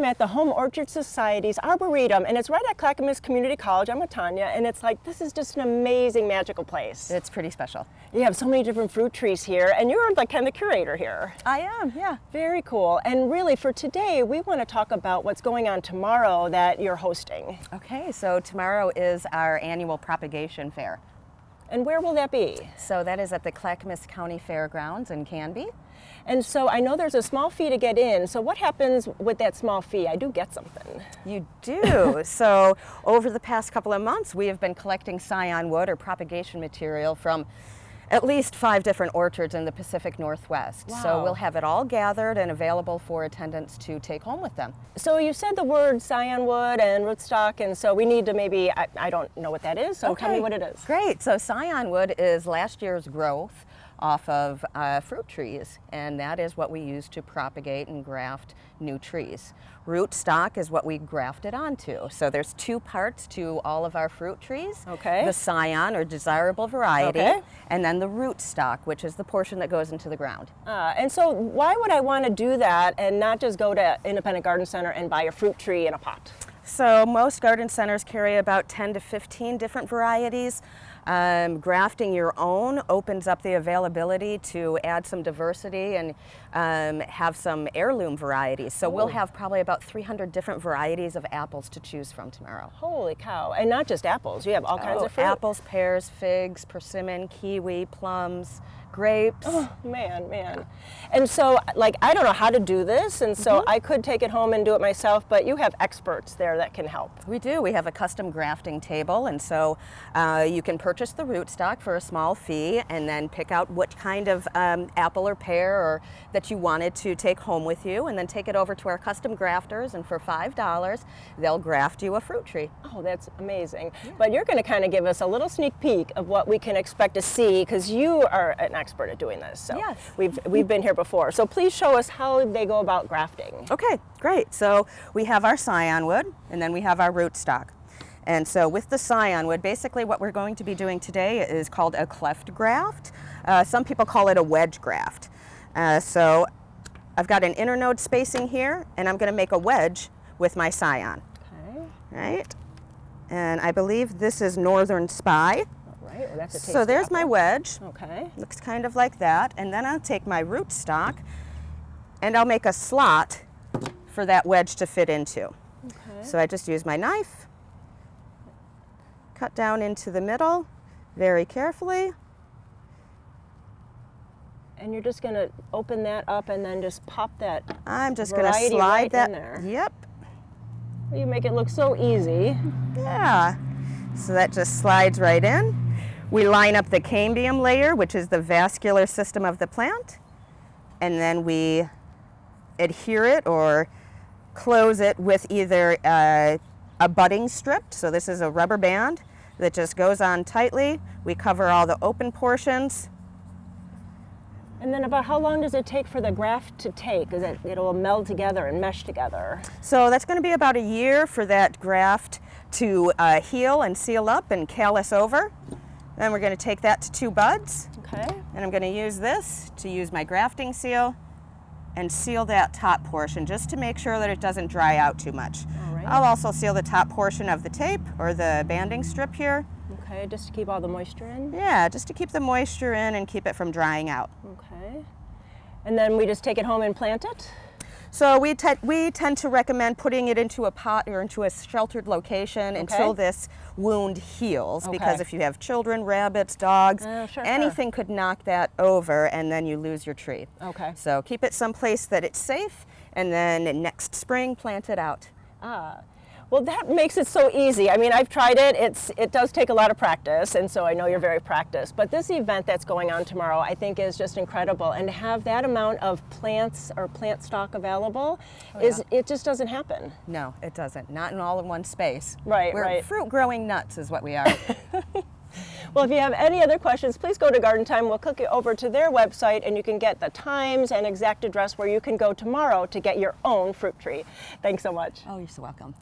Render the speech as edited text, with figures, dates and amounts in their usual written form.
I'm at the Home Orchard Society's Arboretum, and it's right at Clackamas Community College. I'm with Tonia, and it's like, this is just an amazing, magical place. It's pretty special. You have so many different fruit trees here, and you're like kind of the curator here. I am, yeah. Very cool. And really, for today, we want to talk about what's going on tomorrow that you're hosting. Okay, so tomorrow is our annual propagation fair. And where will that be? So that is at the Clackamas County Fairgrounds in Canby. And so I know there's a small fee to get in. So what happens with that small fee? I do get something. You do. So over the past couple of months, we have been collecting Scion wood or propagation material from at least 5 different orchards in the Pacific Northwest. Wow. So we'll have it all gathered and available for attendants to take home with them. So you said the word Scion wood and rootstock, and so we need to maybe, I don't know what that is, so Okay. tell me what it is. Great. So Scion wood is last year's growth off of fruit trees, and that is what we use to propagate and graft new trees. Rootstock is what we grafted onto. So there's 2 parts to all of our fruit trees. Okay. The Scion, or desirable variety, Okay. and then the rootstock, which is the portion that goes into the ground. And so why would I want to do that and not just go to Independent Garden Center and buy a fruit tree in a pot? So most garden centers carry about 10 to 15 different varieties. Grafting your own opens up the availability to add some diversity and have some heirloom varieties. So we'll have probably about 300 different varieties of apples to choose from tomorrow. Holy cow. And not just apples, you have all kinds of fruit. Apples, pears, figs, persimmon, kiwi, plums, grapes. Oh, man. And so, like, I don't know how to do this, and so I could take it home and do it myself, but you have experts there that can help. We do. We have a custom grafting table, and so you can purchase the rootstock for a small fee and then pick out what kind of apple or pear or that you wanted to take home with you, and then take it over to our custom grafters, and for $5, they'll graft you a fruit tree. Oh, that's amazing. Yeah. But you're going to kind of give us a little sneak peek of what we can expect to see, because you are an expert at doing this. So yes. We've been here before. So please show us how they go about grafting. Okay, great. So we have our Scion wood, and then we have our rootstock. And so with the Scion wood, basically what we're going to be doing today is called a cleft graft. Some people call it a wedge graft. So I've got an internode spacing here, and I'm going to make a wedge with my Scion. Okay. Right? And I believe this is Northern Spy. Right. Well, that's a tasty so there's apple. my wedge. Okay. Looks kind of like that. And then I'll take my rootstock and I'll make a slot for that wedge to fit into. Okay. So I just use my knife, cut down into the middle very carefully. And you're just going to open that up and then just pop that. I'm just going to slide that in there. Yep. You make it look so easy. Yeah. So that just slides right in. We line up the cambium layer, which is the vascular system of the plant, and then we adhere it or close it with either a budding strip. So this is a rubber band that just goes on tightly. We cover all the open portions. And then about how long does it take for the graft to take? Because it'll meld together and mesh together. So that's going to be about a year for that graft to heal and seal up and callus over. Then we're going to take that to 2 buds. Okay. And I'm going to use this to use my grafting seal and seal that top portion just to make sure that it doesn't dry out too much. All right. I'll also seal the top portion of the tape or the banding strip here. Okay, just to keep all the moisture in? Yeah, just to keep the moisture in and keep it from drying out. Okay. And then we just take it home and plant it? So we tend to recommend putting it into a pot or into a sheltered location until this wound heals, because if you have children, rabbits, dogs, anything could knock that over and then you lose your tree. Okay. So keep it someplace that it's safe, and then next spring plant it out. Well, that makes it so easy. I mean, I've tried it. It does take a lot of practice, and so I know you're very practiced. But this event that's going on tomorrow, I think, is just incredible. And to have that amount of plants or plant stock available, it just doesn't happen. No, it doesn't. Not in all in one space. Right, We're right. fruit-growing nuts is what we are. Well, if you have any other questions, please go to Garden Time. We'll click you over to their website, and you can get the times and exact address where you can go tomorrow to get your own fruit tree. Thanks so much. Oh, you're so welcome.